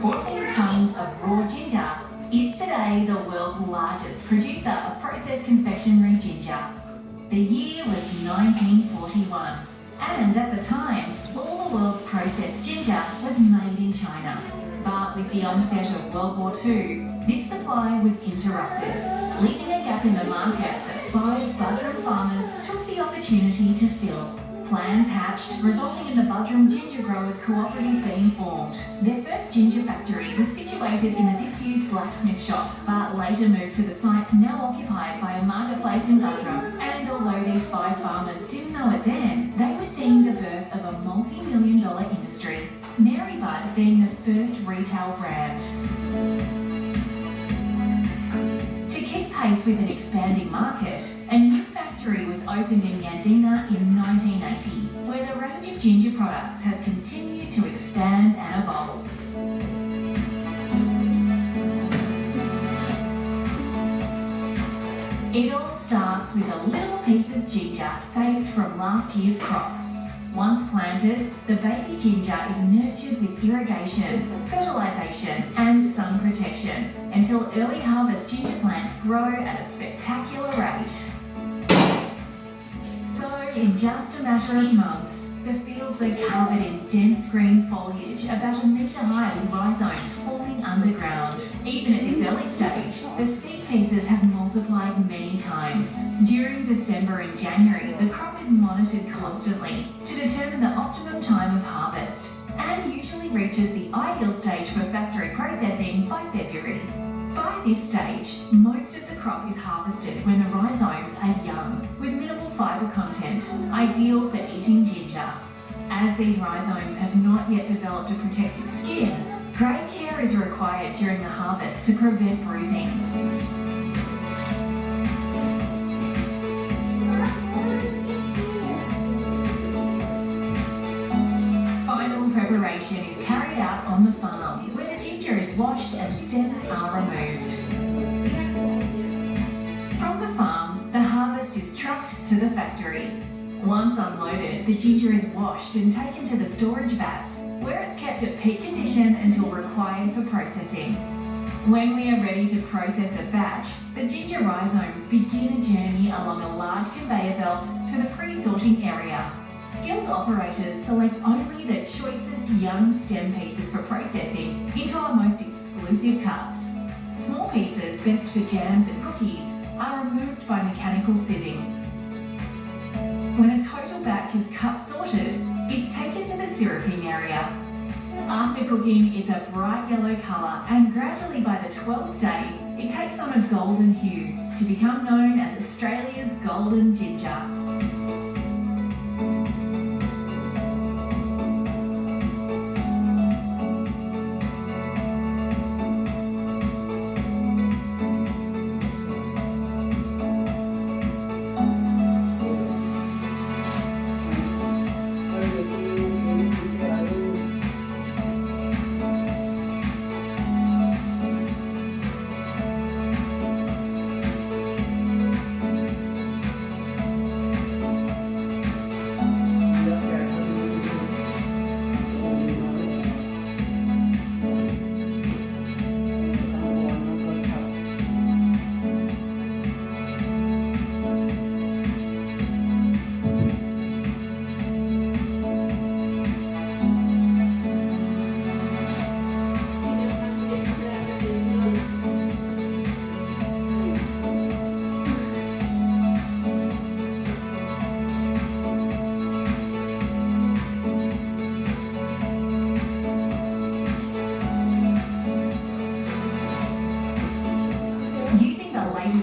14 tonnes of raw ginger, is today the world's largest producer of processed confectionery ginger. The year was 1941, and at the time, all the world's processed ginger was made in China. But with the onset of World War II, this supply was interrupted, leaving a gap in the market that 5 Budrum farmers took the opportunity to fill. Plans hatched, resulting in the Budrum Ginger Growers Cooperative being formed. Their first ginger factory was situated in a disused blacksmith shop, but later moved to the sites now occupied by a marketplace in Budrum. And although these 5 farmers didn't know it then, they were seeing the birth of a multi-million-dollar industry, Mary Bud being the first retail brand. To keep pace with an expanding market, a new factory was opened in Yandina in 1980, where the range of ginger products has continued to expand and evolve. It all starts with a little piece of ginger saved from last year's crop. Once planted, the baby ginger is nurtured with irrigation, fertilisation and sun protection until early harvest ginger plants grow at a spectacular rate. So, in just a matter of months, the fields are covered in dense green foliage about a metre high with rhizomes forming underground. Even at this early stage, the seed pieces have multiplied many times. During December and January, the crop is monitored constantly to determine the optimum time of harvest, and usually reaches the ideal stage for factory processing by February. By this stage, most of the crop is harvested when the rhizomes are young, with minimal fibre content, ideal for eating ginger. As these rhizomes have not yet developed a protective skin, great care is required during the harvest to prevent bruising. Final preparation is carried out on the farm, where the ginger is washed and stems are removed. From the farm, the harvest is trucked to the factory. Once unloaded, the ginger is washed and taken to the storage vats, where it's kept at peak condition until required for processing. When we are ready to process a batch, the ginger rhizomes begin a journey along a large conveyor belt to the pre-sorting area. Skilled operators select only the choicest young stem pieces for processing into our most exclusive cuts. Small pieces, best for jams and cookies, are removed by mechanical sieving. When a total batch is cut sorted, it's taken to the syruping area. After cooking, it's a bright yellow colour, and gradually by the 12th day, it takes on a golden hue to become known as Australia's golden ginger.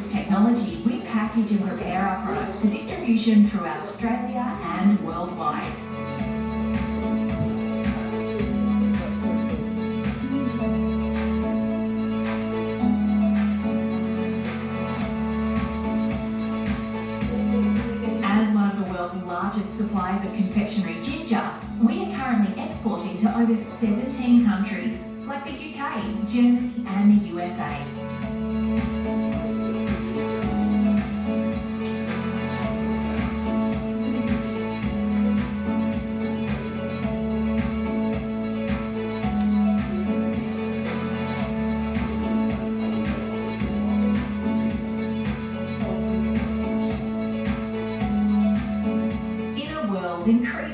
Technology, we package and prepare our products for distribution throughout Australia and worldwide. As one of the world's largest suppliers of confectionery ginger, we are currently exporting to over 17 countries, like the UK, Germany and the USA.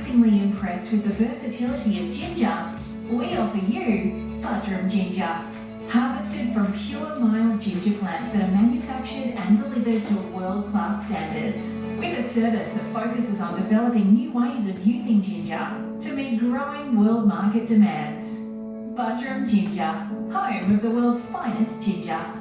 surprisingly impressed with the versatility of ginger, we offer you Budrum Ginger. Harvested from pure mild ginger plants that are manufactured and delivered to world-class standards, with a service that focuses on developing new ways of using ginger to meet growing world market demands. Budrum Ginger, home of the world's finest ginger.